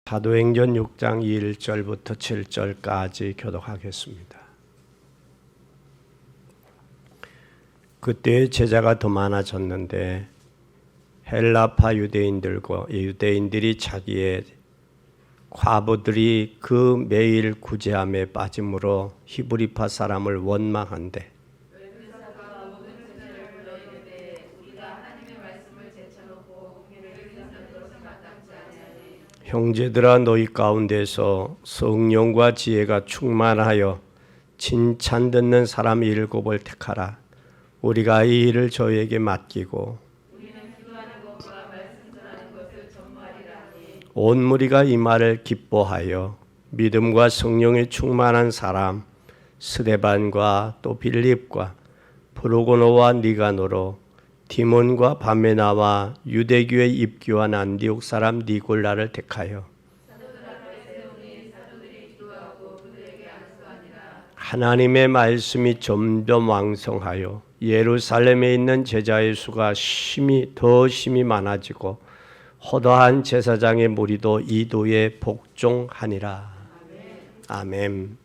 사도행전 6장 1절부터 7절까지 교독하겠습니다. 그때 제자가 더 많아졌는데 헬라파 유대인들과 유대인들이 자기의 과부들이 그 매일 구제함에 빠짐으로 히브리파 사람을 원망한대. 형제들아, 너희 가운데서 성령과 지혜가 충만하여 칭찬 듣는 사람 7을 택하라. 우리가 이 일을 저에게 맡기고 온 무리가 이 말을 기뻐하여 믿음과 성령에 충만한 사람 스데반과 또 빌립과 프로고노와 니가노로 디몬과 바메나와 유대교에 입교한 안디옥 사람 니골라를 택하여 하나님의 말씀이 점점 왕성하여 예루살렘에 있는 제자의 수가 더 심히 많아지고 허다한 제사장의 무리도 이도에 복종하니라. 아멘.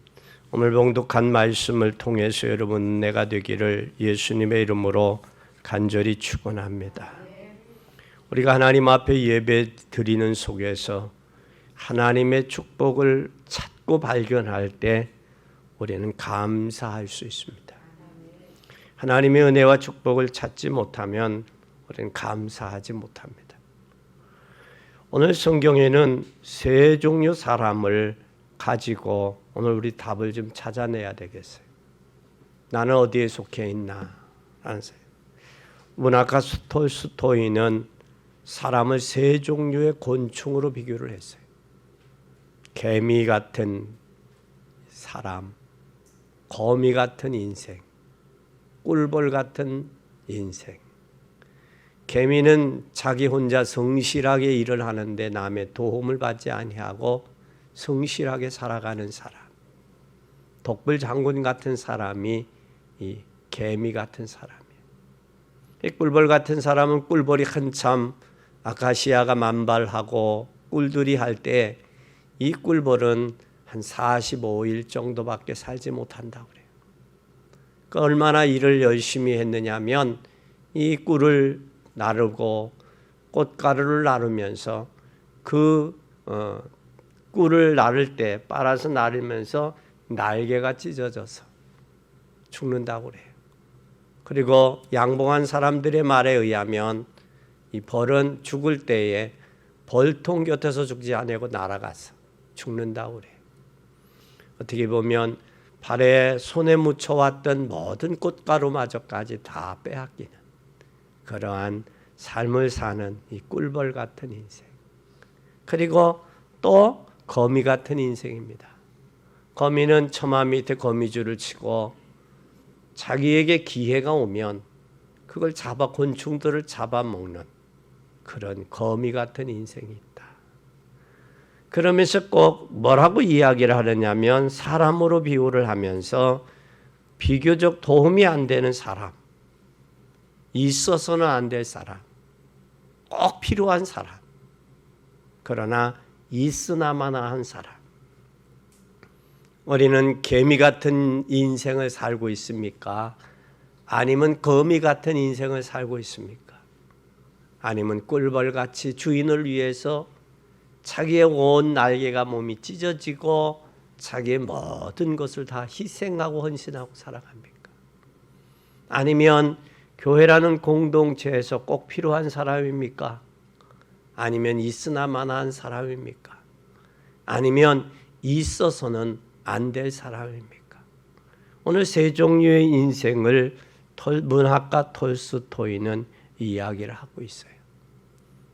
오늘 봉독한 말씀을 통해서 여러분 은혜가 되기를 예수님의 이름으로 간절히 축원합니다. 우리가 하나님 앞에 예배 드리는 속에서 하나님의 축복을 찾고 발견할 때 우리는 감사할 수 있습니다. 하나님의 은혜와 축복을 찾지 못하면 우리는 감사하지 못합니다. 오늘 성경에는 세 종류 사람을 가지고 오늘 우리 답을 좀 찾아내야 되겠어요. 나는 어디에 속해 있나? 라는 생각. 문학가 톨스토이는 사람을 세 종류의 곤충으로 비교를 했어요. 개미 같은 사람, 거미 같은 인생, 꿀벌 같은 인생. 개미는 자기 혼자 성실하게 일을 하는데 남의 도움을 받지 아니하고 성실하게 살아가는 사람. 독불 장군 같은 사람이 이 개미 같은 사람이에요. 이 꿀벌 같은 사람은 꿀벌이 한참 아카시아가 만발하고 꿀들이 할 때 이 꿀벌은 한 45일 정도밖에 살지 못한다고 그래요. 그러니까 얼마나 일을 열심히 했느냐면 이 꿀을 나르고 꽃가루를 나르면서 그 꿀을 나를 때 빨아서 나르면서 날개가 찢어져서 죽는다고 그래요. 그리고 양봉한 사람들의 말에 의하면 이 벌은 죽을 때에 벌통 곁에서 죽지 않고 날아가서 죽는다고 그래요. 어떻게 보면 발에 손에 묻혀왔던 모든 꽃가루마저까지 다 빼앗기는 그러한 삶을 사는 이 꿀벌 같은 인생. 그리고 또 거미 같은 인생입니다. 거미는 처마 밑에 거미줄을 치고 자기에게 기회가 오면 그걸 곤충들을 잡아먹는 그런 거미 같은 인생이 있다. 그러면서 꼭 뭐라고 이야기를 하느냐면 사람으로 비유를 하면서 비교적 도움이 안 되는 사람, 있어서는 안 될 사람, 꼭 필요한 사람, 그러나 있으나마나 한 사람. 우리는 개미 같은 인생을 살고 있습니까? 아니면 거미 같은 인생을 살고 있습니까? 아니면 꿀벌같이 주인을 위해서 자기의 온 날개가 몸이 찢어지고 자기의 모든 것을 다 희생하고 헌신하고 살아갑니까? 아니면 교회라는 공동체에서 꼭 필요한 사람입니까? 아니면 있으나마나한 사람입니까? 아니면 있어서는 안 될 사람입니까? 오늘 세 종류의 인생을 문학가 톨스토이는 이야기를 하고 있어요.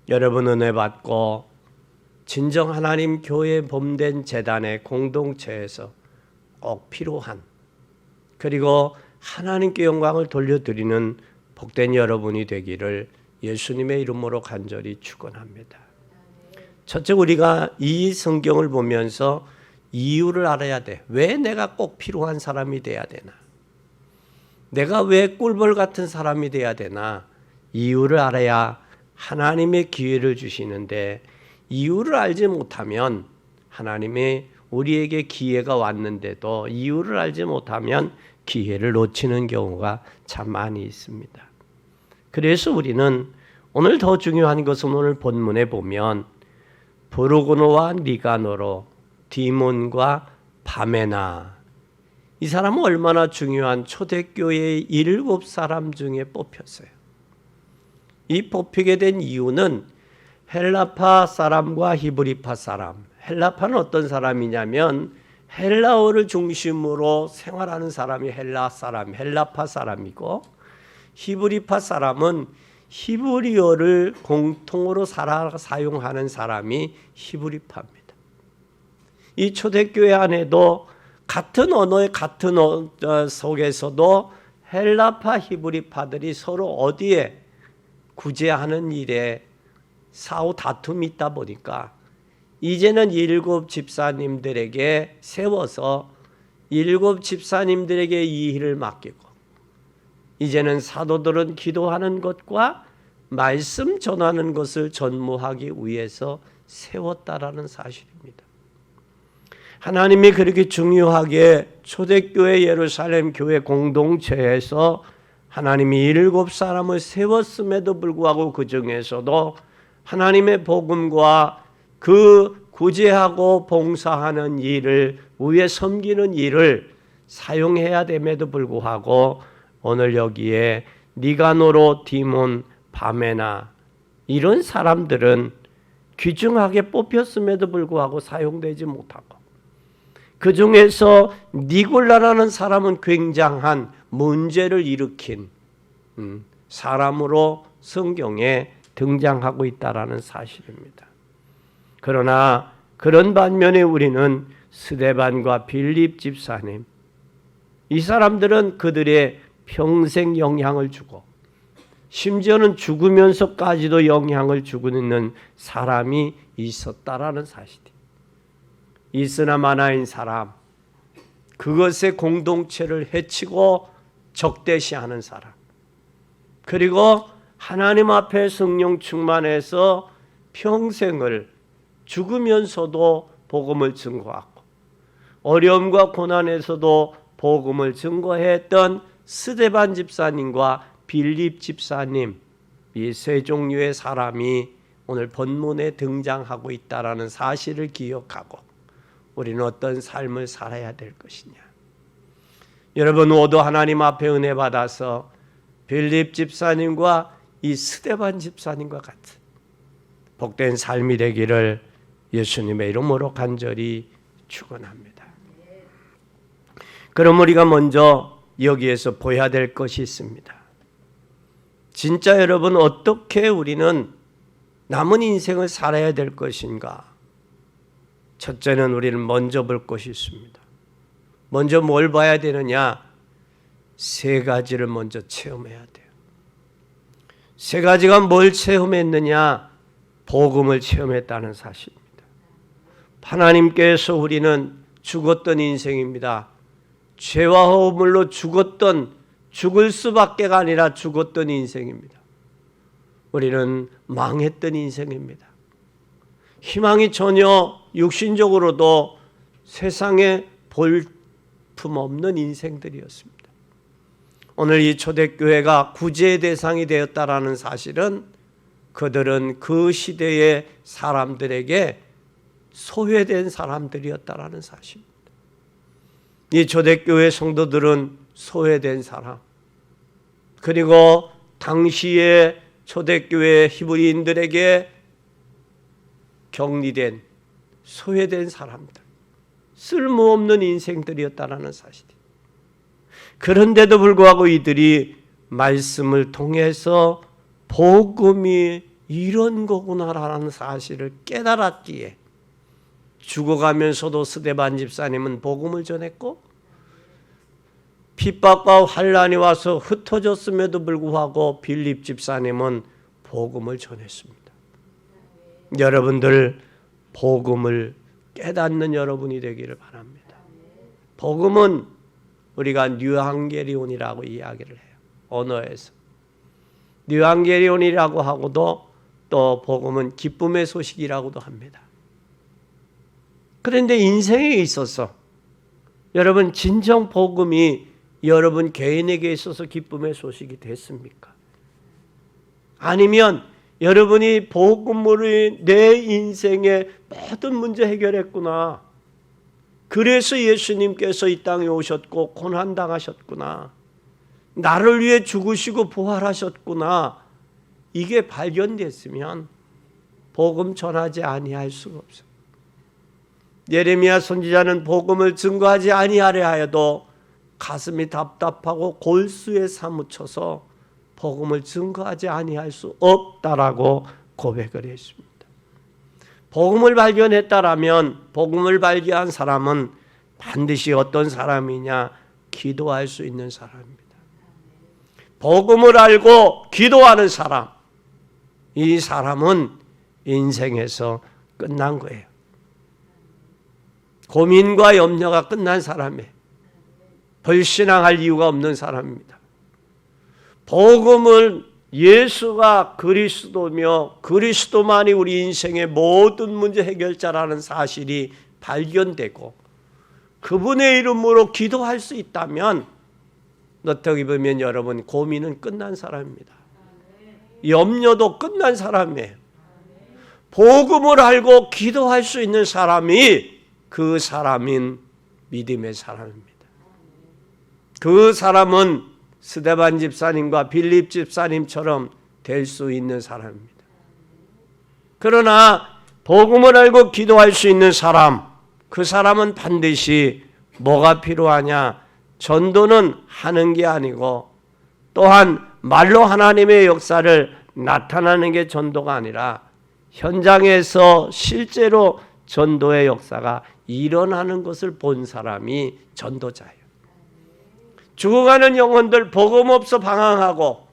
여러분 은혜 받고 진정 하나님 교회 범된 재단의 공동체에서 꼭 필요한 그리고 하나님께 영광을 돌려드리는 복된 여러분이 되기를 예수님의 이름으로 간절히 축원합니다. 첫째, 우리가 이 성경을 보면서 이유를 알아야 돼. 왜 내가 꼭 필요한 사람이 돼야 되나? 내가 왜 꿀벌 같은 사람이 돼야 되나? 이유를 알아야 하나님의 기회를 주시는데 이유를 알지 못하면 하나님의 우리에게 기회가 왔는데도 이유를 알지 못하면 기회를 놓치는 경우가 참 많이 있습니다. 그래서 우리는 오늘 더 중요한 것은 오늘 본문에 보면 브루고노와 니가노로, 디몬과 바메나, 이 사람은 얼마나 중요한 초대교회의 7사람 중에 뽑혔어요. 이 뽑히게 된 이유는 헬라파 사람과 히브리파 사람, 헬라파는 어떤 사람이냐면 헬라어를 중심으로 생활하는 사람이 헬라 사람, 헬라파 사람이고, 히브리파 사람은 히브리어를 공통으로 사용하는 사람이 히브리파입니다. 이 초대교회 안에도 같은 언어의 같은 속에서도 헬라파 히브리파들이 서로 어디에 구제하는 일에 사후 다툼이 있다 보니까 이제는 7 집사님들에게 세워서 7 집사님들에게 이 일을 맡기고, 이제는 사도들은 기도하는 것과 말씀 전하는 것을 전무하기 위해서 세웠다라는 사실입니다. 하나님이 그렇게 중요하게 초대교회 예루살렘 교회 공동체에서 하나님이 7사람을 세웠음에도 불구하고 그 중에서도 하나님의 복음과 그 구제하고 봉사하는 일을, 위에 섬기는 일을 사용해야 됨에도 불구하고 오늘 여기에 니가노로, 디몬, 바메나, 이런 사람들은 귀중하게 뽑혔음에도 불구하고 사용되지 못하고, 그 중에서 니골라라는 사람은 굉장한 문제를 일으킨 사람으로 성경에 등장하고 있다라는 사실입니다. 그러나 그런 반면에 우리는 스데반과 빌립 집사님, 이 사람들은 그들의 평생 영향을 주고 심지어는 죽으면서까지도 영향을 주고 있는 사람이 있었다라는 사실이, 이스나 마나인 사람, 그것의 공동체를 해치고 적대시하는 사람, 그리고 하나님 앞에 성령 충만해서 평생을 죽으면서도 복음을 증거하고 어려움과 고난에서도 복음을 증거했던 스데반 집사님과 빌립 집사님, 이 세 종류의 사람이 오늘 본문에 등장하고 있다라는 사실을 기억하고 우리는 어떤 삶을 살아야 될 것이냐. 여러분 모두 하나님 앞에 은혜 받아서 빌립 집사님과 이 스데반 집사님과 같은 복된 삶이 되기를 예수님의 이름으로 간절히 축원합니다. 그럼 우리가 먼저 여기에서 보여야 될 것이 있습니다. 진짜 여러분, 어떻게 우리는 남은 인생을 살아야 될 것인가? 첫째는 우리는 먼저 볼 것이 있습니다. 먼저 뭘 봐야 되느냐? 3가지를 먼저 체험해야 돼요. 3가지가 뭘 체험했느냐? 복음을 체험했다는 사실입니다. 하나님께서 우리는 죽었던 인생입니다. 죄와 허물로 죽을 수밖에가 아니라 죽었던 인생입니다. 우리는 망했던 인생입니다. 희망이 전혀 육신적으로도 세상에 볼품없는 인생들이었습니다. 오늘 이 초대교회가 구제의 대상이 되었다라는 사실은 그들은 그 시대의 사람들에게 소외된 사람들이었다라는 사실입니다. 이 초대교회 성도들은 소외된 사람, 그리고 당시의 초대교회 히브리인들에게 격리된 소외된 사람들, 쓸모없는 인생들이었다라는 사실이에요. 그런데도 불구하고 이들이 말씀을 통해서 복음이 이런 거구나라는 사실을 깨달았기에 죽어가면서도 스데반 집사님은 복음을 전했고, 핍박과 환란이 와서 흩어졌음에도 불구하고 빌립 집사님은 복음을 전했습니다. 여러분들 복음을 깨닫는 여러분이 되기를 바랍니다. 복음은 우리가 뉴앙게리온이라고 이야기를 해요. 언어에서 뉴앙게리온이라고 하고도 또 복음은 기쁨의 소식이라고도 합니다. 그런데 인생에 있어서 여러분 진정 복음이 여러분 개인에게 있어서 기쁨의 소식이 됐습니까? 아니면 여러분이 복음으로 내 인생의 모든 문제 해결했구나. 그래서 예수님께서 이 땅에 오셨고 고난당하셨구나. 나를 위해 죽으시고 부활하셨구나. 이게 발견됐으면 복음 전하지 아니할 수가 없어요. 예레미야 선지자는 복음을 증거하지 아니하려 하여도 가슴이 답답하고 골수에 사무쳐서 복음을 증거하지 아니할 수 없다라고 고백을 했습니다. 복음을 발견했다라면 복음을 발견한 사람은 반드시 어떤 사람이냐? 기도할 수 있는 사람입니다. 복음을 알고 기도하는 사람, 이 사람은 인생에서 끝난 거예요. 고민과 염려가 끝난 사람이에요. 불신앙할 이유가 없는 사람입니다. 복음을 예수가 그리스도며 그리스도만이 우리 인생의 모든 문제 해결자라는 사실이 발견되고 그분의 이름으로 기도할 수 있다면 어떻게 보면 여러분 고민은 끝난 사람입니다. 염려도 끝난 사람이에요. 복음을 알고 기도할 수 있는 사람이 그 사람인 믿음의 사람입니다. 그 사람은 스데반 집사님과 빌립 집사님처럼 될 수 있는 사람입니다. 그러나 복음을 알고 기도할 수 있는 사람, 그 사람은 반드시 뭐가 필요하냐? 전도는 하는 게 아니고 또한 말로 하나님의 역사를 나타나는 게 전도가 아니라 현장에서 실제로 전도의 역사가 일어나는 것을 본 사람이 전도자예요. 죽어가는 영혼들 복음 없어 방황하고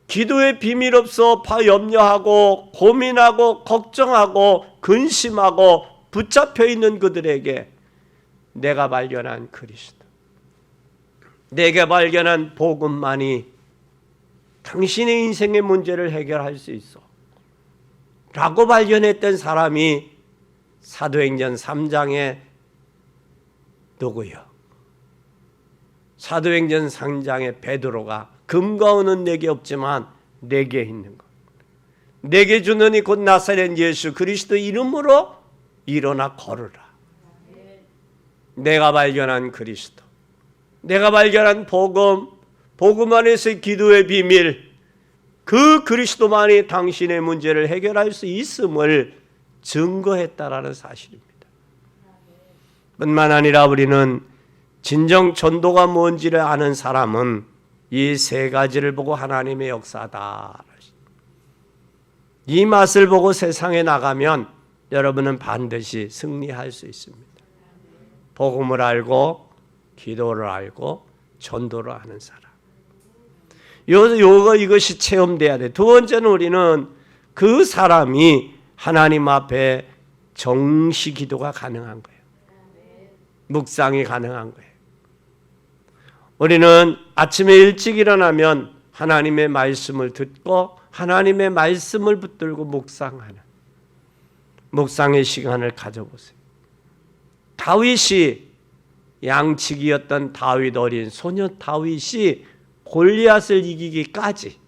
기도의 비밀 없어 염려하고 고민하고 걱정하고 근심하고 붙잡혀 있는 그들에게 내가 발견한 그리스도, 내가 발견한 복음만이 당신의 인생의 문제를 해결할 수 있어 라고 발견했던 사람이 사도행전 3장에 누구요? 사도행전 3장에 베드로가 금과 은은 내게 없지만 내게 있는 것, 내게 주느니 곧 나사렛 예수 그리스도 이름으로 일어나 걸으라. 내가 발견한 그리스도, 내가 발견한 복음, 복음 안에서의 기도의 비밀, 그 그리스도만이 당신의 문제를 해결할 수 있음을 증거했다라는 사실입니다. 뿐만 아니라 우리는 진정 전도가 뭔지를 아는 사람은 이 세 가지를 보고 하나님의 역사다. 이 맛을 보고 세상에 나가면 여러분은 반드시 승리할 수 있습니다. 복음을 알고 기도를 알고 전도를 하는 사람. 이것이 체험돼야 돼. 두 번째는 우리는 그 사람이 하나님 앞에 정시 기도가 가능한 거예요. 묵상이 가능한 거예요. 우리는 아침에 일찍 일어나면 하나님의 말씀을 듣고 하나님의 말씀을 붙들고 묵상하는 묵상의 시간을 가져보세요. 다윗이 양치기였던 다윗 어린 소녀 다윗이 골리앗을 이기기까지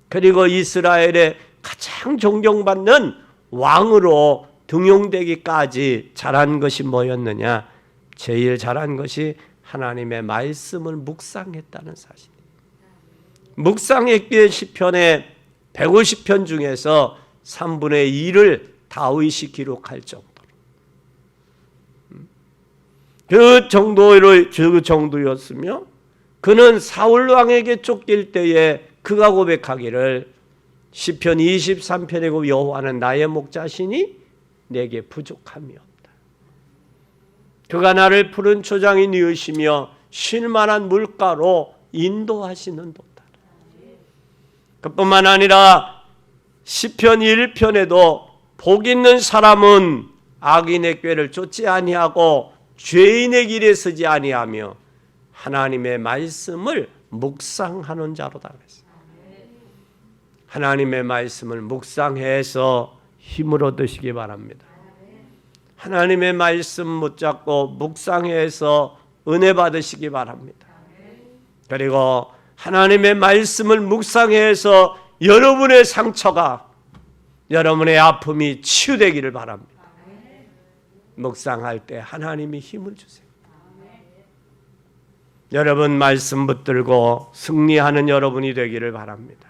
그리고 이스라엘의 가장 존경받는 왕으로 등용되기까지 잘한 것이 뭐였느냐? 제일 잘한 것이 하나님의 말씀을 묵상했다는 사실입니다. 묵상했기에 시편의 150편 중에서 3분의 2를 다윗이 기록할 정도로 그 정도였으며 그는 사울 왕에게 쫓길 때에 그가 고백하기를 시편 23편에 여호와는 나의 목자시니 내게 부족함이 없다. 그가 나를 푸른 초장이 뉘으시며 쉴만한 물가로 인도하시는도다. 그뿐만 아니라 시편 1편에도 복 있는 사람은 악인의 꾀를 쫓지 아니하고 죄인의 길에 서지 아니하며 하나님의 말씀을 묵상하는 자로다 그랬어요. 하나님의 말씀을 묵상해서 힘을 얻으시기 바랍니다. 하나님의 말씀 붙잡고 묵상해서 은혜 받으시기 바랍니다. 그리고 하나님의 말씀을 묵상해서 여러분의 상처가, 여러분의 아픔이 치유되기를 바랍니다. 묵상할 때 하나님이 힘을 주세요. 여러분 말씀 붙들고 승리하는 여러분이 되기를 바랍니다.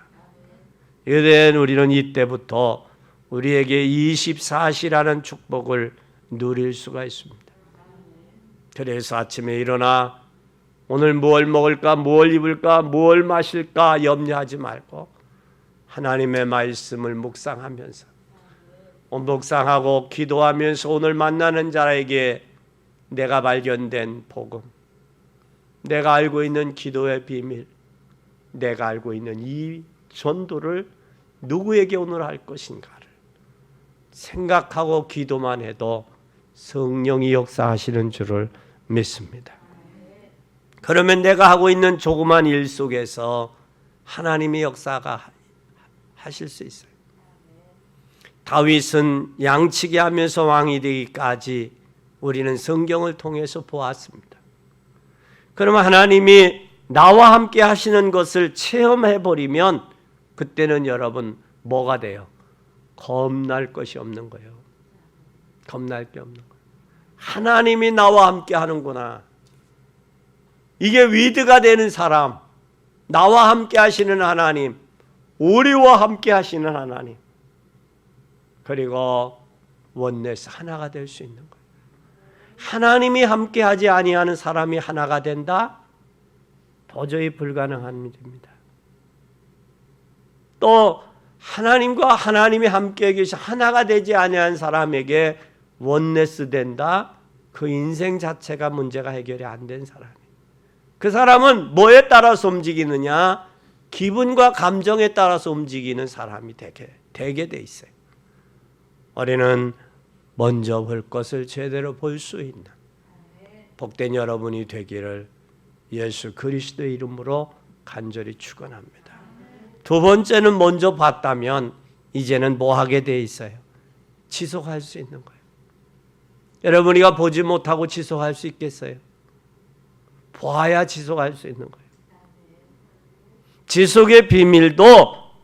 이제 우리는 이때부터 우리에게 24시라는 축복을 누릴 수가 있습니다. 그래서 아침에 일어나 오늘 뭘 먹을까, 뭘 입을까, 뭘 마실까 염려하지 말고 하나님의 말씀을 묵상하면서, 묵상하고 기도하면서 오늘 만나는 자에게 내가 발견된 복음, 내가 알고 있는 기도의 비밀, 내가 알고 있는 이 전도를 누구에게 오늘 할 것인가를 생각하고 기도만 해도 성령이 역사하시는 줄을 믿습니다. 그러면 내가 하고 있는 조그만 일 속에서 하나님의 역사가 하실 수 있어요. 다윗은 양치기 하면서 왕이 되기까지 우리는 성경을 통해서 보았습니다. 그러면 하나님이 나와 함께 하시는 것을 체험해버리면 그때는 여러분 뭐가 돼요? 겁날 것이 없는 거예요. 겁날 게 없는 거예요. 하나님이 나와 함께 하는구나. 이게 위드가 되는 사람, 나와 함께 하시는 하나님, 우리와 함께 하시는 하나님, 그리고 원네스 하나가 될 수 있는 거예요. 하나님이 함께 하지 아니하는 사람이 하나가 된다? 도저히 불가능한 일입니다. 또 하나님과 하나님이 함께 계시 하나가 되지 아니한 사람에게 원네스 된다? 그 인생 자체가 문제가 해결이 안 된 사람이에요. 그 사람은 뭐에 따라서 움직이느냐? 기분과 감정에 따라서 움직이는 사람이 되게 돼 있어요. 우리는 먼저 볼 것을 제대로 볼 수 있는 복된 여러분이 되기를 예수 그리스도의 이름으로 간절히 축원합니다. 두 번째는 먼저 봤다면 이제는 뭐 하게 돼 있어요? 지속할 수 있는 거예요. 여러분, 우리가 보지 못하고 지속할 수 있겠어요? 봐야 지속할 수 있는 거예요. 지속의 비밀도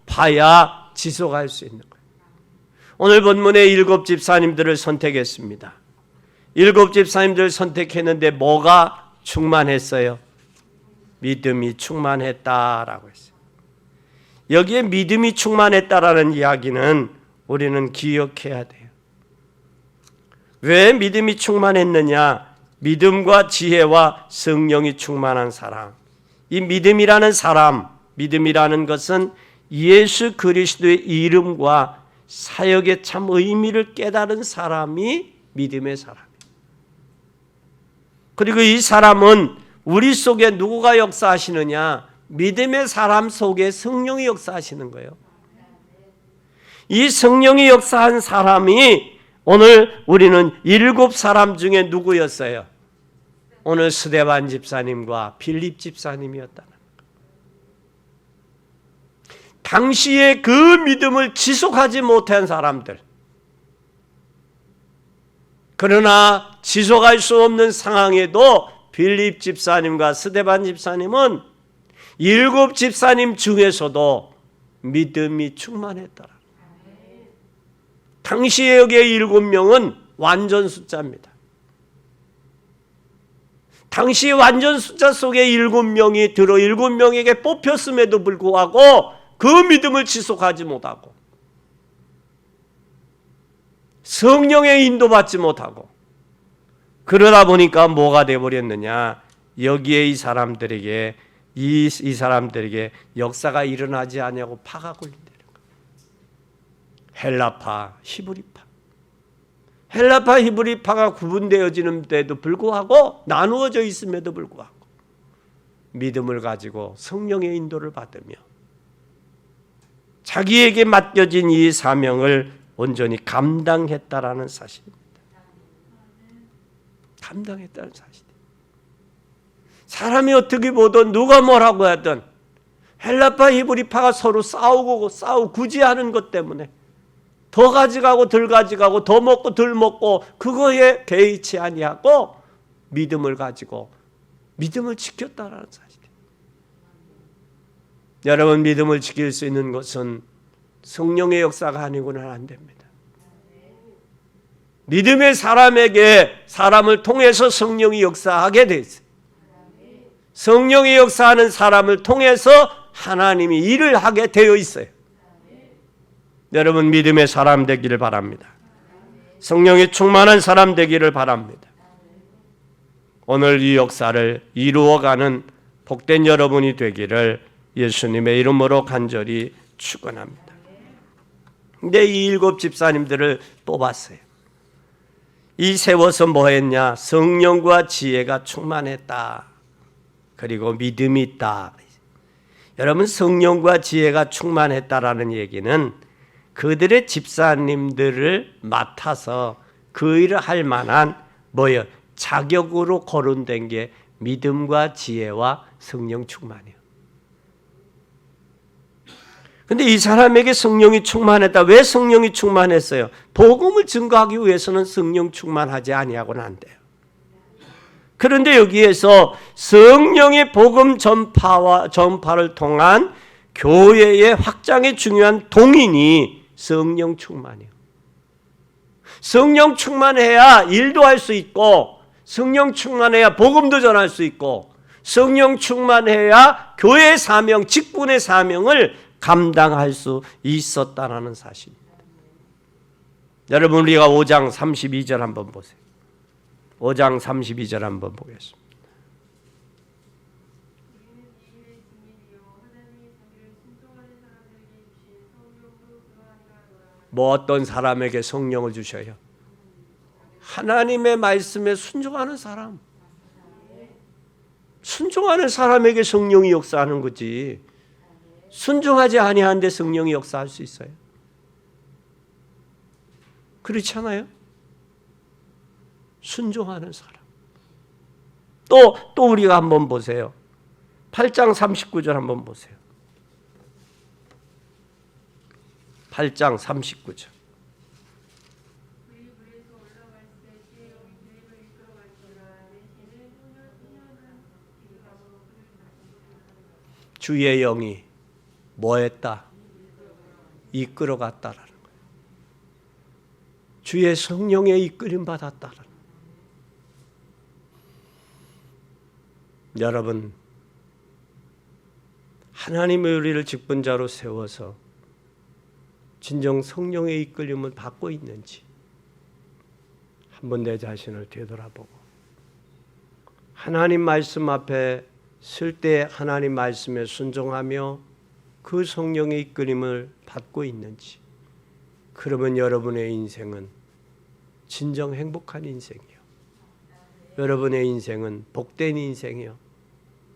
봐야 지속할 수 있는 거예요. 오늘 본문에 7 집사님들을 선택했습니다. 7 집사님들을 선택했는데 뭐가 충만했어요? 믿음이 충만했다라고 했어요. 여기에 믿음이 충만했다라는 이야기는 우리는 기억해야 돼요. 왜 믿음이 충만했느냐? 믿음과 지혜와 성령이 충만한 사람. 이 믿음이라는 사람, 믿음이라는 것은 예수 그리스도의 이름과 사역의 참 의미를 깨달은 사람이 믿음의 사람이에요. 그리고 이 사람은 우리 속에 누구가 역사하시느냐? 믿음의 사람 속에 성령이 역사하시는 거예요. 이 성령이 역사한 사람이 오늘 우리는 7 사람 중에 누구였어요? 오늘 스데반 집사님과 빌립 집사님이었다는 거예요. 당시에 그 믿음을 지속하지 못한 사람들, 그러나 지속할 수 없는 상황에도 빌립 집사님과 스데반 집사님은 7 집사님 중에서도 믿음이 충만했더라. 당시에 여기에 7명은 완전 숫자입니다. 당시 완전 숫자 속에 7명이 들어 7명에게 뽑혔음에도 불구하고 그 믿음을 지속하지 못하고 성령의 인도받지 못하고 그러다 보니까 뭐가 되어버렸느냐? 여기에 이 사람들에게 역사가 일어나지 않냐고 파가 걸린다는 거예요. 헬라파, 히브리파. 헬라파, 히브리파가 구분되어지는데도 불구하고 나누어져 있음에도 불구하고 믿음을 가지고 성령의 인도를 받으며 자기에게 맡겨진 이 사명을 온전히 감당했다라는 사실입니다. 감당했다는 사실. 사람이 어떻게 보든 누가 뭐라고 하든 헬라파 히브리파가 서로 싸우고 구제하는 것 때문에 더 가져가고 덜 가져가고 더 먹고 덜 먹고 그거에 개의치 아니하고 믿음을 가지고 믿음을 지켰다라는 사실이에요. 여러분, 믿음을 지킬 수 있는 것은 성령의 역사가 아니고는 안 됩니다. 믿음의 사람을 통해서 성령이 역사하게 돼 있어요. 성령이 역사하는 사람을 통해서 하나님이 일을 하게 되어 있어요. 여러분, 믿음의 사람 되기를 바랍니다. 성령이 충만한 사람 되기를 바랍니다. 오늘 이 역사를 이루어가는 복된 여러분이 되기를 예수님의 이름으로 간절히 축원합니다. 근데 이 7 집사님들을 뽑았어요. 이 세워서 뭐 했냐? 성령과 지혜가 충만했다. 그리고 믿음이 있다. 여러분, 성령과 지혜가 충만했다라는 얘기는 그들의 집사님들을 맡아서 그 일을 할 만한 자격으로 거론된 게 믿음과 지혜와 성령 충만이에요. 근데 이 사람에게 성령이 충만했다. 왜 성령이 충만했어요? 복음을 증거하기 위해서는 성령 충만하지 아니하고는 안 돼요. 그런데 여기에서 성령의 복음 전파를 통한 교회의 확장에 중요한 동인이 성령 충만이에요. 성령 충만해야 일도 할 수 있고, 성령 충만해야 복음도 전할 수 있고, 성령 충만해야 교회의 사명, 직분의 사명을 감당할 수 있었다라는 사실입니다. 여러분, 우리가 5장 32절 한번 보세요. 5장 32절 한번 보겠습니다. 뭐 어떤 사람에게 성령을 주셔요? 하나님의 말씀에 순종하는 사람. 순종하는 사람에게 성령이 역사하는 거지. 순종하지 아니하는데 성령이 역사할 수 있어요? 그렇지 않아요? 순종하는 사람. 또 우리가 한번 보세요. 8장 39절 한번 보세요. 8장 39절. 주의 영이 뭐 했다? 이끌어갔다라는 거예요. 주의 성령에 이끌림 받았다라는 거예요. 여러분, 하나님의 우리를 직분자로 세워서 진정 성령의 이끌림을 받고 있는지 한번 내 자신을 되돌아보고, 하나님 말씀 앞에 쓸 때 하나님 말씀에 순종하며 그 성령의 이끌림을 받고 있는지, 그러면 여러분의 인생은 진정 행복한 인생이요, 여러분의 인생은 복된 인생이요,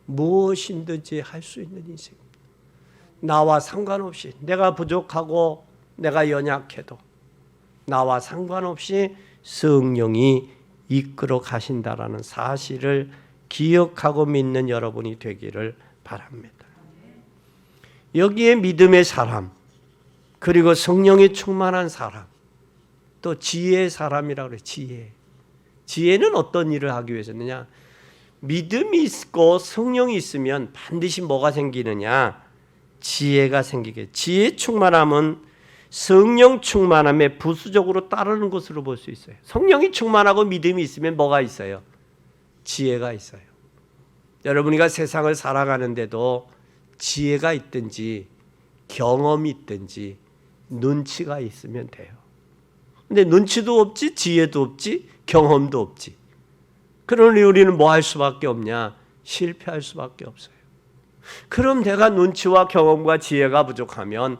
무엇이든지 할 수 있는 인생입니다. 나와 상관없이, 내가 부족하고 내가 연약해도 나와 상관없이 성령이 이끌어 가신다라는 사실을 기억하고 믿는 여러분이 되기를 바랍니다. 여기에 믿음의 사람, 그리고 성령이 충만한 사람, 또 지혜의 사람이라고 그래요. 지혜는 어떤 일을 하기 위해서느냐? 믿음이 있고 성령이 있으면 반드시 뭐가 생기느냐? 지혜가 생기게. 지혜 충만함은 성령 충만함에 부수적으로 따르는 것으로 볼 수 있어요. 성령이 충만하고 믿음이 있으면 뭐가 있어요? 지혜가 있어요. 여러분이가 세상을 살아가는데도 지혜가 있든지 경험이 있든지 눈치가 있으면 돼요. 근데 눈치도 없지, 지혜도 없지, 경험도 없지. 그러니 우리는 뭐 할 수밖에 없냐? 실패할 수밖에 없어요. 그럼 내가 눈치와 경험과 지혜가 부족하면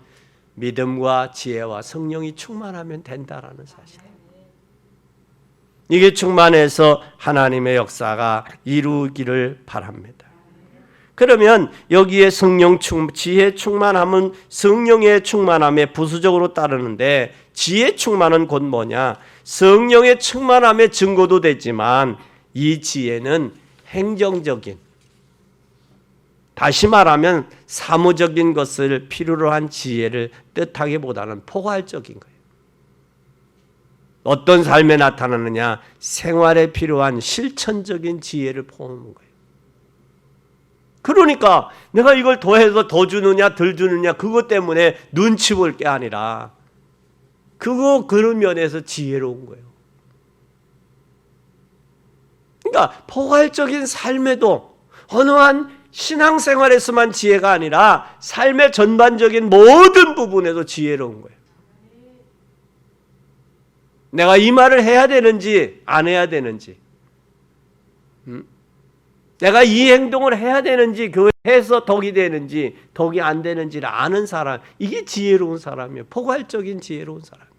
믿음과 지혜와 성령이 충만하면 된다라는 사실. 이게 충만해서 하나님의 역사가 이루기를 바랍니다. 그러면 여기에 지혜 충만함은 성령의 충만함에 부수적으로 따르는데, 지혜 충만은 곧 뭐냐? 성령의 충만함의 증거도 되지만 이 지혜는 행정적인, 다시 말하면 사무적인 것을 필요로 한 지혜를 뜻하기보다는 포괄적인 거예요. 어떤 삶에 나타나느냐? 생활에 필요한 실천적인 지혜를 포함하는 거예요. 그러니까 내가 이걸 더해서 더 주느냐 덜 주느냐 그것 때문에 눈치 볼 게 아니라 그런 면에서 지혜로운 거예요. 그러니까 포괄적인 삶에도 어느 한 신앙생활에서만 지혜가 아니라 삶의 전반적인 모든 부분에도 지혜로운 거예요. 내가 이 말을 해야 되는지 안 해야 되는지, 내가 이 행동을 해야 되는지 해서 덕이 되는지 덕이 안 되는지를 아는 사람, 이게 지혜로운 사람이에요. 포괄적인 지혜로운 사람이에요.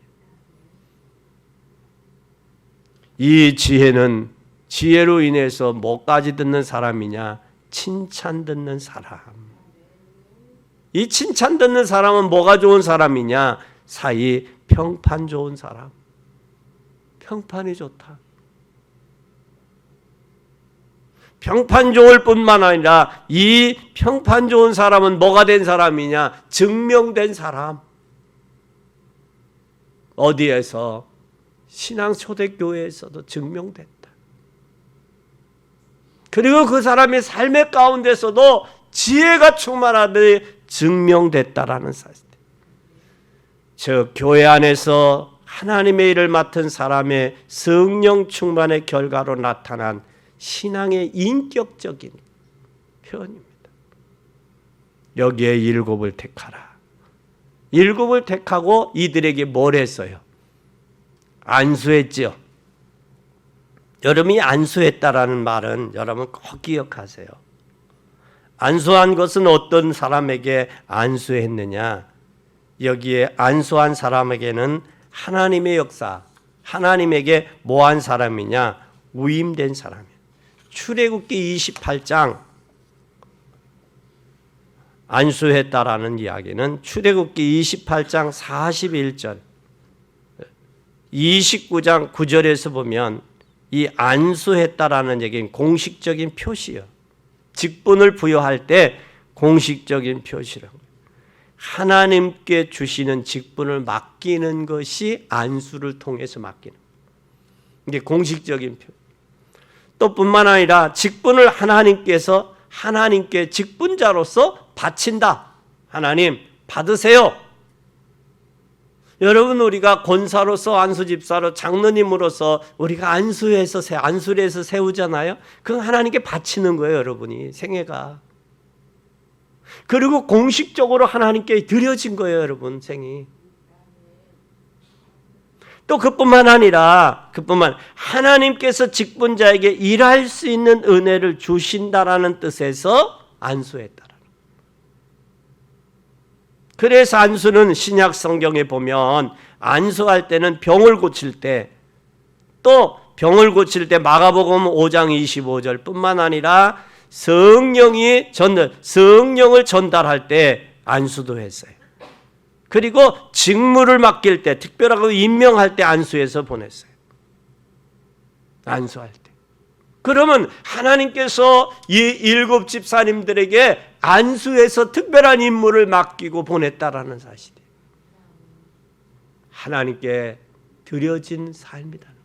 이 지혜는 지혜로 인해서 뭐까지 듣는 사람이냐? 칭찬 듣는 사람. 이 칭찬 듣는 사람은 뭐가 좋은 사람이냐? 사이 평판 좋은 사람. 평판이 좋다. 평판 좋을 뿐만 아니라 이 평판 좋은 사람은 뭐가 된 사람이냐? 증명된 사람. 어디에서? 신앙 초대교회에서도 증명됐다. 그리고 그 사람의 삶의 가운데서도 지혜가 충만하되 증명됐다라는 사실. 즉 교회 안에서 하나님의 일을 맡은 사람의 성령 충만의 결과로 나타난 신앙의 인격적인 표현입니다. 여기에 7을 택하라. 7을 택하고 이들에게 뭘 했어요? 안수했죠. 여러분이 안수했다라는 말은 여러분 꼭 기억하세요. 안수한 것은 어떤 사람에게 안수했느냐? 여기에 안수한 사람에게는 하나님의 역사, 하나님에게 뭐한 사람이냐? 위임된 사람이에요. 출애굽기 28장 안수했다라는 이야기는 출애굽기 28장 41절 29장 9절에서 보면 이 안수했다라는 얘기는 공식적인 표시예요. 직분을 부여할 때 공식적인 표시라고. 하나님께 주시는 직분을 맡기는 것이 안수를 통해서 맡기는 거예요. 이게 공식적인 표. 또 뿐만 아니라 직분을 하나님께 직분자로서 바친다. 하나님 받으세요. 여러분 우리가 권사로서 안수집사로 장로님으로서 우리가 안수를 해서 세우잖아요. 그건 하나님께 바치는 거예요. 여러분이 생애가. 그리고 공식적으로 하나님께 드려진 거예요. 여러분 생이. 또 그뿐만 하나님께서 직분자에게 일할 수 있는 은혜를 주신다라는 뜻에서 안수했다. 그래서 안수는 신약 성경에 보면 안수할 때는 병을 고칠 때, 또 병을 고칠 때 마가복음 5장 25절 뿐만 아니라 성령을 전달할 때 안수도 했어요. 그리고 직무를 맡길 때, 특별하고 임명할 때 안수해서 보냈어요. 안수할 때. 그러면 하나님께서 이 7 집사님들에게 안수해서 특별한 임무를 맡기고 보냈다라는 사실이에요. 하나님께 드려진 삶이라는 거예요.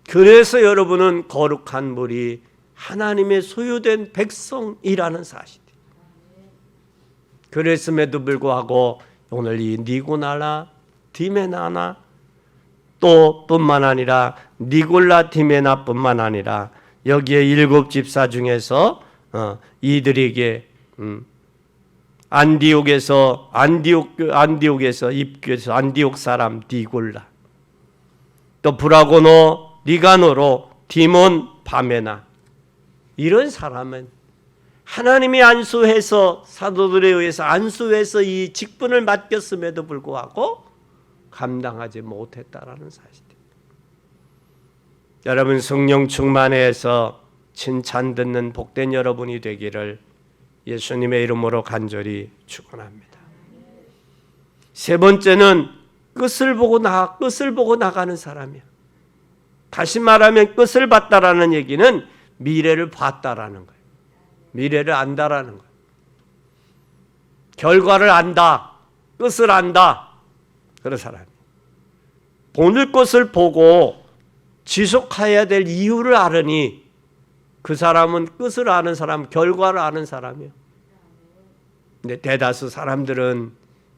그래서 여러분은 거룩한 물이 하나님의 소유된 백성이라는 사실이에요. 그랬음에도 불구하고 오늘 이 니고나라, 디메나나 또 뿐만 아니라 니골라 디메나뿐만 아니라 여기에 7 집사 중에서 이들에게 안디옥에서 입교해서 안디옥 사람 니골라, 또 브라고노 니가노로 디몬 바메나, 이런 사람은 하나님이 안수해서 사도들에 의해서 안수해서 이 직분을 맡겼음에도 불구하고 감당하지 못했다라는 사실입니다. 여러분 성령 충만해서 칭찬 듣는 복된 여러분이 되기를 예수님의 이름으로 간절히 축원합니다. 세 번째는 끝을 보고 나가는 사람이야. 다시 말하면 끝을 봤다라는 얘기는 미래를 봤다라는 거예요. 미래를 안다라는 거예요. 결과를 안다. 끝을 안다. 그런 사람이. 보는 것을 보고 지속해야 될 이유를 아느니 그 사람은 끝을 아는 사람, 결과를 아는 사람이에요. 근데 대다수 사람들은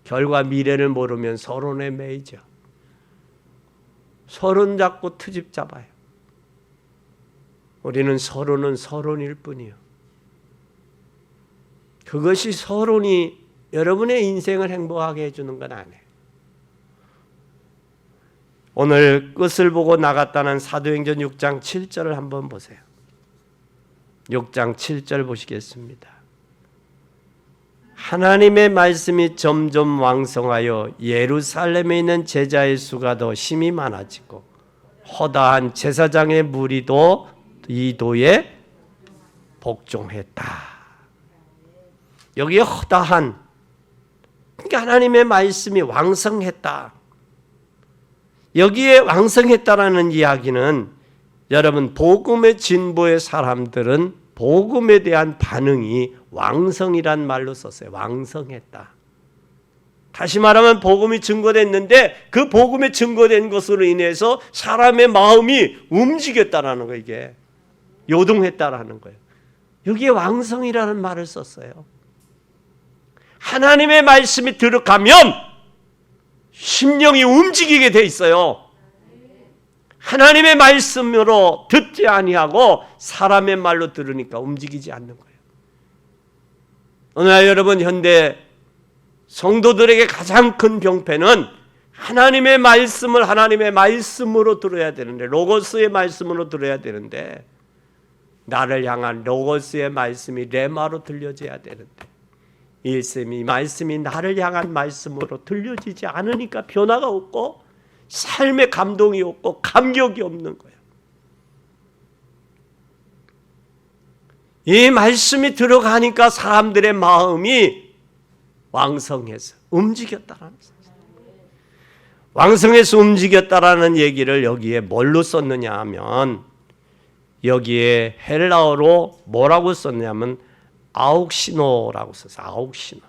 결과 미래를 모르면 서론에 매이죠. 서론 잡고 트집 잡아요. 우리는 서론은 서론일 뿐이요. 그것이 서론이 여러분의 인생을 행복하게 해주는 건 아니에요. 오늘 끝을 보고 나갔다는 사도행전 6장 7절을 한번 보세요. 6장 7절 보시겠습니다. 하나님의 말씀이 점점 왕성하여 예루살렘에 있는 제자의 수가 더 심히 많아지고 허다한 제사장의 무리도 이 도에 복종했다. 여기에 허다한, 그러니까 하나님의 말씀이 왕성했다. 여기에 왕성했다라는 이야기는 여러분 복음의 진보의 사람들은 복음에 대한 반응이 왕성이란 말로 썼어요. 왕성했다. 다시 말하면 복음이 증거됐는데 그 복음이 증거된 것으로 인해서 사람의 마음이 움직였다라는 거예요. 이게 요동했다라는 거예요. 여기에 왕성이라는 말을 썼어요. 하나님의 말씀이 들어가면 심령이 움직이게 돼 있어요. 하나님의 말씀으로 듣지 아니하고 사람의 말로 들으니까 움직이지 않는 거예요. 오늘 여러분 현대 성도들에게 가장 큰 병폐는 하나님의 말씀을 하나님의 말씀으로 들어야 되는데, 로고스의 말씀으로 들어야 되는데, 나를 향한 로고스의 말씀이 레마로 들려져야 되는데, 이 말씀이 나를 향한 말씀으로 들려지지 않으니까 변화가 없고 삶의 감동이 없고 감격이 없는 거예요. 이 말씀이 들어가니까 사람들의 마음이 왕성해서 움직였다라는 거예요. 왕성해서 움직였다라는 얘기를 여기에 뭘로 썼느냐 하면, 여기에 헬라어로 뭐라고 썼냐면 아욱시노라고 썼어요. 아욱시노.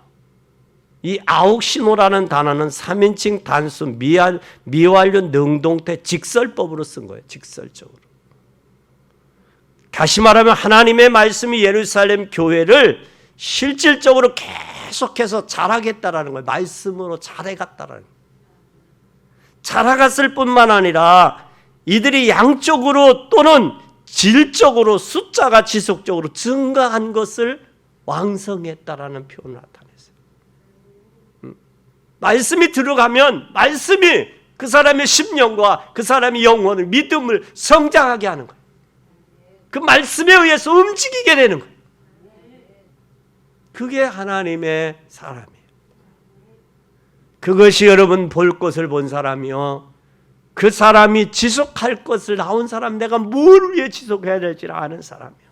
이 아욱시노라는 단어는 3인칭 단수 미완료 능동태 직설법으로 쓴 거예요. 직설적으로. 다시 말하면 하나님의 말씀이 예루살렘 교회를 실질적으로 계속해서 자라겠다라는 거예요. 말씀으로 자라갔다라는 거예요. 자라갔을 뿐만 아니라 이들이 양적으로 또는 질적으로 숫자가 지속적으로 증가한 것을 왕성했다라는 표현을 나타냈어요. 말씀이 들어가면 말씀이 그 사람의 심령과 그 사람의 영혼을, 믿음을 성장하게 하는 거예요. 그 말씀에 의해서 움직이게 되는 거예요. 그게 하나님의 사람이에요. 그것이 여러분 볼 것을 본 사람이요, 그 사람이 지속할 것을 나온 사람, 내가 뭘 위해 지속해야 될지를 아는 사람이요,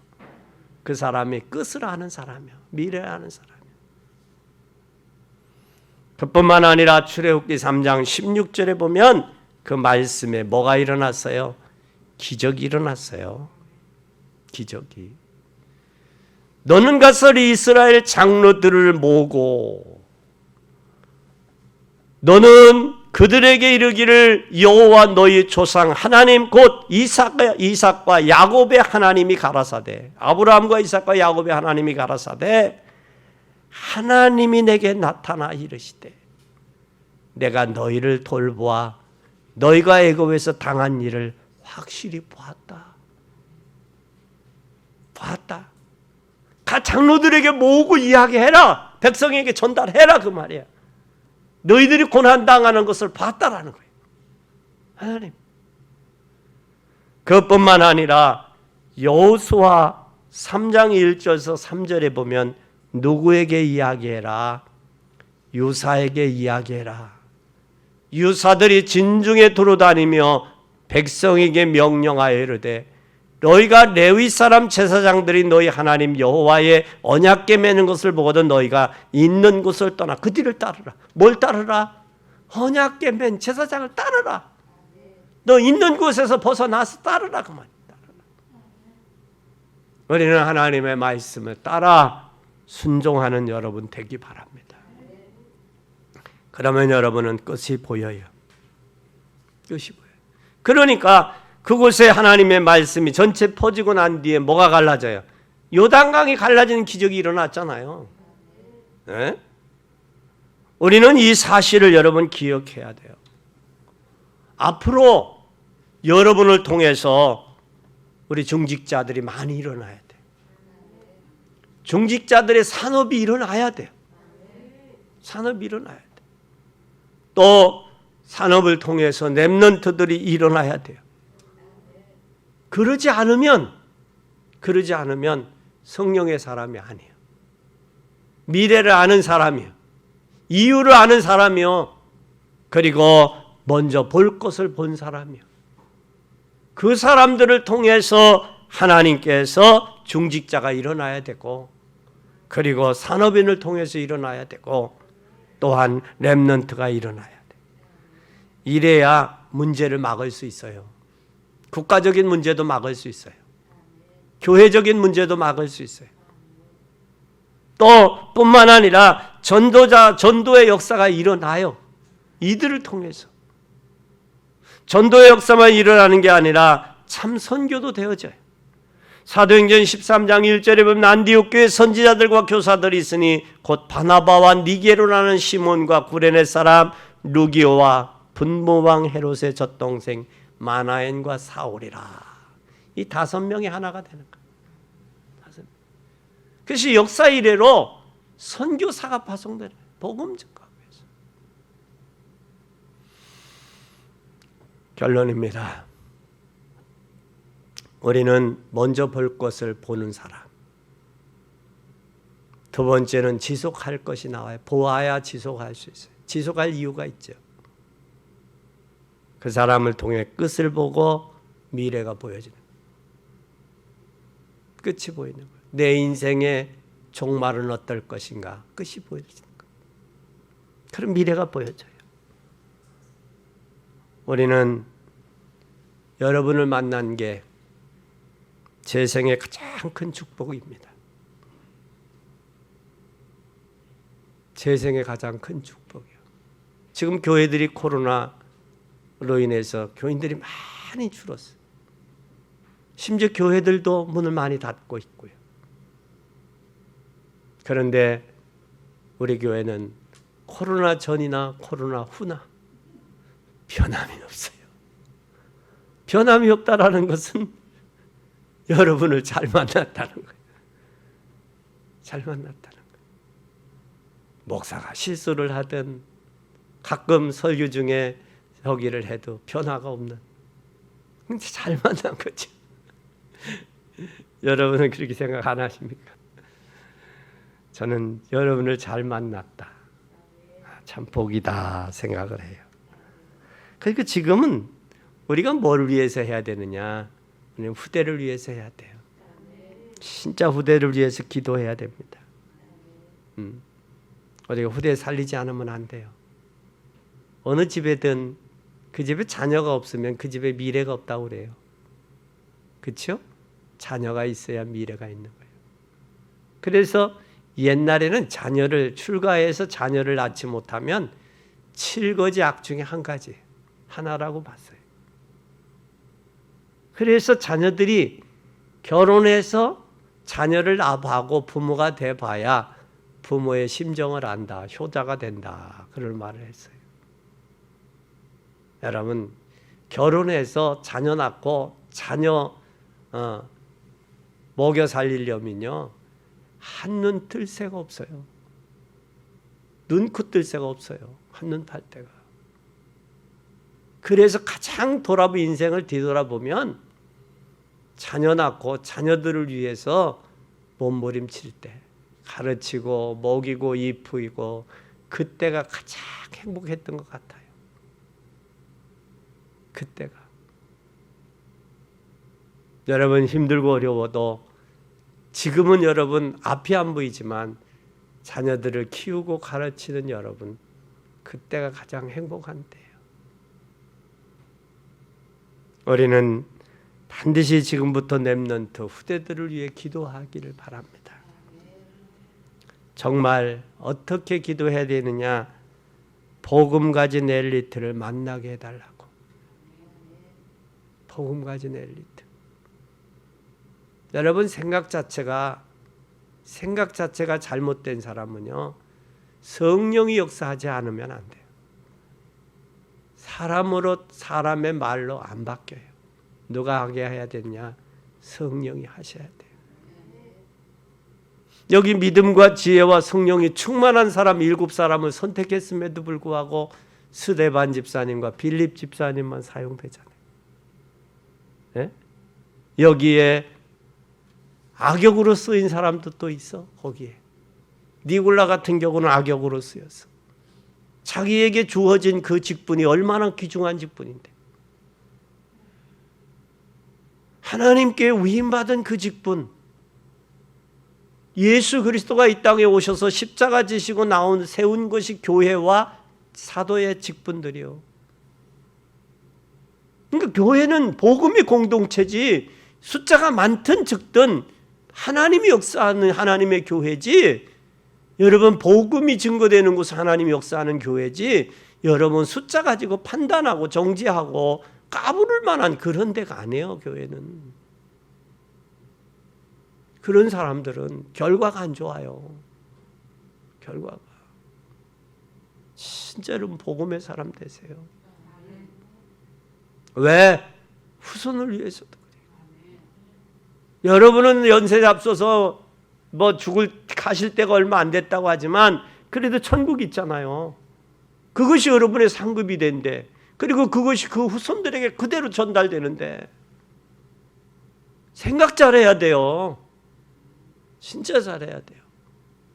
그 사람이 끝을 아는 사람이요, 미래를 아는 사람이요. 그뿐만 아니라 출애굽기 3장 16절에 보면 그 말씀에 뭐가 일어났어요? 기적이 일어났어요. 기적이. 너는 가서 이스라엘 장로들을 모으고 너는 그들에게 이르기를 여호와 너희 조상 하나님 곧 이삭과 야곱의 하나님이 가라사대, 아브라함과 이삭과 야곱의 하나님이 가라사대, 하나님이 내게 나타나 이르시되 내가 너희를 돌보아 너희가 애굽에서 당한 일을 확실히 보았다. 가 장로들에게 모으고 이야기해라. 백성에게 전달해라, 그 말이야. 너희들이 고난당하는 것을 봤다라는 거예요. 하나님. 그것뿐만 아니라 여호수아 3장 1절에서 3절에 보면 누구에게 이야기해라? 유사에게 이야기해라. 유사들이 진중에 돌아다니며 백성에게 명령하여 이르되 너희가 레위 사람 제사장들이 너희 하나님 여호와의 언약궤 매는 것을 보거든 너희가 있는 곳을 떠나 그 뒤를 따르라. 뭘 따르라? 언약궤 맨 제사장을 따르라. 너 있는 곳에서 벗어나서 따르라, 그 말이야. 우리는 하나님의 말씀을 따라 순종하는 여러분 되기 바랍니다. 그러면 여러분은 끝이 보여요. 끝이 보여요. 그러니까 그곳에 하나님의 말씀이 전체 퍼지고 난 뒤에 뭐가 갈라져요? 요단강이 갈라지는 기적이 일어났잖아요. 네? 우리는 이 사실을 여러분 기억해야 돼요. 앞으로 여러분을 통해서 우리 중직자들이 많이 일어나야 돼요. 중직자들의 산업이 일어나야 돼요. 산업이 일어나야 돼요. 또 산업을 통해서 렘넌트들이 일어나야 돼요. 그러지 않으면 성령의 사람이 아니에요. 미래를 아는 사람이요. 이유를 아는 사람이요. 그리고 먼저 볼 것을 본 사람이요. 그 사람들을 통해서 하나님께서 중직자가 일어나야 되고, 그리고 산업인을 통해서 일어나야 되고, 또한 렘넌트가 일어나야 돼. 이래야 문제를 막을 수 있어요. 국가적인 문제도 막을 수 있어요. 교회적인 문제도 막을 수 있어요. 또 뿐만 아니라 전도의 역사가 일어나요. 이들을 통해서. 전도의 역사만 일어나는 게 아니라 참 선교도 되어져요. 사도행전 13장 1절에 보면 안디옥 교회 선지자들과 교사들이 있으니 곧 바나바와 니게로라는 시몬과 구레네 사람 루기오와 분모왕 헤롯의 젖동생 마나엔과 사울이라. 이 5명이 하나가 되는 거예요. 그래서 역사 이래로 선교사가 파송되는 거예요. 복음 전가하고 있어요. 결론입니다. 우리는 먼저 볼 것을 보는 사람. 두 번째는 지속할 것이 나와요. 보아야 지속할 수 있어요. 지속할 이유가 있죠. 그 사람을 통해 끝을 보고 미래가 보여지는 거예요. 끝이 보이는 거예요. 내 인생의 종말은 어떨 것인가? 끝이 보여지는 거예요. 그럼 미래가 보여져요. 우리는 여러분을 만난 게 제 생의 가장 큰 축복입니다. 제 생의 가장 큰 축복이요. 지금 교회들이 코로나로 인해서 교인들이 많이 줄었어요. 심지어 교회들도 문을 많이 닫고 있고요. 그런데 우리 교회는 코로나 전이나 코로나 후나 변함이 없어요. 변함이 없다라는 것은 여러분을 잘 만났다는 거예요. 잘 만났다는 거예요. 목사가 실수를 하든 가끔 설교 중에 저기를 해도 변화가 없는, 근데 잘 만난 거죠. 여러분은 그렇게 생각 안 하십니까? 저는 여러분을 잘 만났다. 참 복이다 생각을 해요. 그러니까 지금은 우리가 뭘 위해서 해야 되느냐? 우리는 후대를 위해서 해야 돼요. 진짜 후대를 위해서 기도해야 됩니다. 우리가 후대 살리지 않으면 안 돼요. 어느 집에든 그 집에 자녀가 없으면 그 집에 미래가 없다고 그래요. 그렇죠? 자녀가 있어야 미래가 있는 거예요. 그래서 옛날에는 자녀를 출가해서 자녀를 낳지 못하면 7거지 악 중에 한 가지, 하나라고 봤어요. 그래서 자녀들이 결혼해서 자녀를 낳고 부모가 돼봐야 부모의 심정을 안다, 효자가 된다, 그런 말을 했어요. 여러분, 결혼해서 자녀 낳고 자녀 먹여 살리려면요, 한눈 뜰 새가 없어요. 눈코 뜰 새가 없어요. 한눈 팔 때가. 그래서 가장 인생을 뒤돌아보면 자녀 낳고 자녀들을 위해서 몸부림칠 때, 가르치고 먹이고 입히고, 그때가 가장 행복했던 것 같아요. 그때가. 여러분 힘들고 어려워도 지금은 여러분 앞이 안 보이지만 자녀들을 키우고 가르치는 여러분, 그때가 가장 행복한 때예요. 우리는 반드시 지금부터 렘넌트 후대들을 위해 기도하기를 바랍니다. 정말 어떻게 기도해야 되느냐? 복음 가진 엘리트를 만나게 해달라고. 복음 가진 엘리트. 여러분 생각 자체가 잘못된 사람은요, 성령이 역사하지 않으면 안 돼요. 사람의 말로 안 바뀌어요. 누가 하게 해야 되냐? 성령이 하셔야 돼요. 여기 믿음과 지혜와 성령이 충만한 사람 7사람을 선택했음에도 불구하고 스데반 집사님과 빌립 집사님만 사용되잖아요. 네? 여기에 악역으로 쓰인 사람도 또 있어. 거기에 니골라 같은 경우는 악역으로 쓰였어. 자기에게 주어진 그 직분이 얼마나 귀중한 직분인데, 하나님께 위임받은 그 직분, 예수 그리스도가 이 땅에 오셔서 십자가 지시고 세운 것이 교회와 사도의 직분들이요. 그러니까 교회는 복음의 공동체지, 숫자가 많든 적든 하나님이 역사하는 하나님의 교회지, 여러분 복음이 증거되는 곳은 하나님이 역사하는 교회지, 여러분 숫자 가지고 판단하고 정지하고 까부를 만한 그런 데가 아니에요. 교회는 그런 사람들은 결과가 안 좋아요. 결과가. 진짜로 복음의 사람 되세요. 왜? 후손을 위해서도 그래요. 여러분은 연세 잡숴서 가실 때가 얼마 안 됐다고 하지만 그래도 천국 있잖아요. 그것이 여러분의 상급이 된대. 그리고 그것이 그 후손들에게 그대로 전달되는데, 생각 잘해야 돼요. 진짜 잘해야 돼요.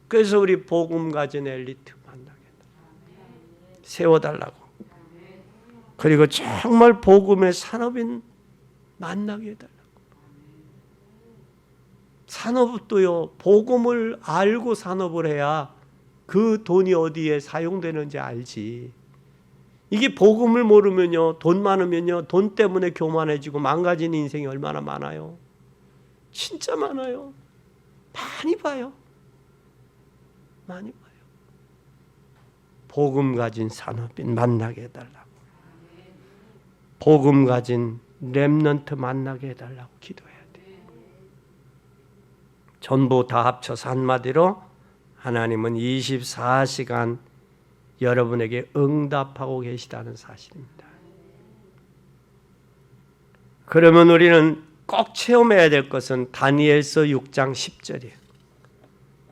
그래서 우리 복음 가진 엘리트 만나게 세워달라고. 그리고 정말 복음의 산업인 만나게 해달라고. 산업도요, 복음을 알고 산업을 해야 그 돈이 어디에 사용되는지 알지. 이게 복음을 모르면요, 돈 많으면요, 돈 때문에 교만해지고 망가진 인생이 얼마나 많아요. 진짜 많아요. 많이 봐요. 많이 봐요. 복음 가진 산업인 만나게 해달라고. 복음 가진 렘넌트 만나게 해달라고 기도해야 돼. 전부 다 합쳐서 한마디로 하나님은 24시간 여러분에게 응답하고 계시다는 사실입니다. 그러면 우리는 꼭 체험해야 될 것은 다니엘서 6장 10절이에요.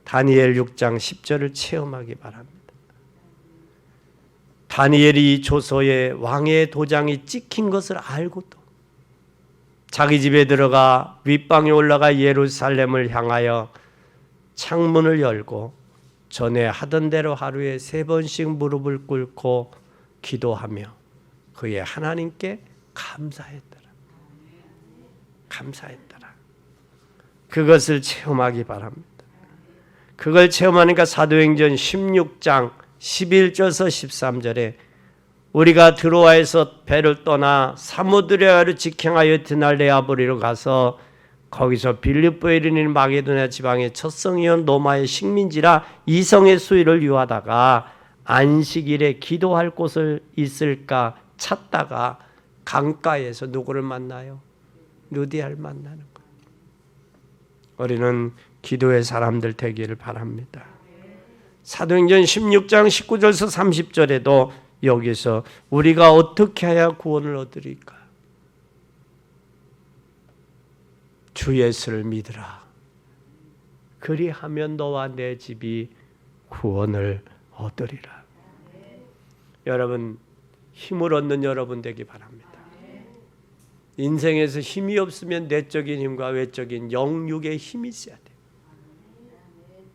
다니엘 6장 10절을 체험하기 바랍니다. 다니엘이 이 조서에 왕의 도장이 찍힌 것을 알고도 자기 집에 들어가 윗방에 올라가 예루살렘을 향하여 창문을 열고 전에 하던 대로 하루에 3번씩 무릎을 꿇고 기도하며 그의 하나님께 감사했더라. 감사했더라. 그것을 체험하기 바랍니다. 그걸 체험하니까 사도행전 16장 11절에서 13절에 우리가 드로아에서 배를 떠나 사모드레아를 직행하여 드날레아보리로 가서 거기서 빌립보에 이르는 마게도냐 지방의 첫 성이온 로마의 식민지라 이성의 수위를 유하다가 안식일에 기도할 곳을 있을까 찾다가 강가에서 누구를 만나요? 루디아를 만나는 거예요. 우리는 기도의 사람들 되기를 바랍니다. 사도행전 16장 19절에서 30절에도 여기서 우리가 어떻게 해야 구원을 얻으리까? 주 예수를 믿으라. 그리하면 너와 내 집이 구원을 얻으리라. 여러분, 힘을 얻는 여러분 되기 바랍니다. 인생에서 힘이 없으면 내적인 힘과 외적인 영육의 힘이 있어야 돼요.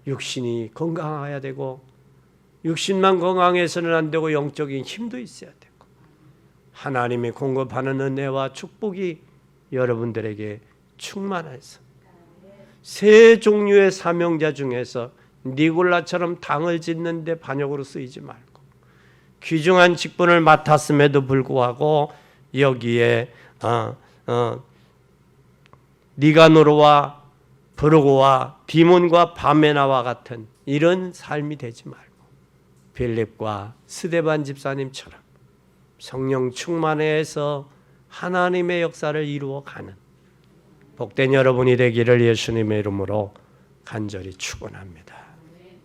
육신이 건강해야 되고, 육신만 건강해서는 안 되고 영적인 힘도 있어야 되고, 하나님이 공급하는 은혜와 축복이 여러분들에게 충만해서 세 종류의 사명자 중에서 니골라처럼 당을 짓는데 반역으로 쓰이지 말고 귀중한 직분을 맡았음에도 불구하고 여기에 니가노르와 브르고와 디몬과 바메나와 같은 이런 삶이 되지 말고 빌립과 스데반 집사님처럼 성령 충만해서 하나님의 역사를 이루어가는 복된 여러분이 되기를 예수님의 이름으로 간절히 축원합니다.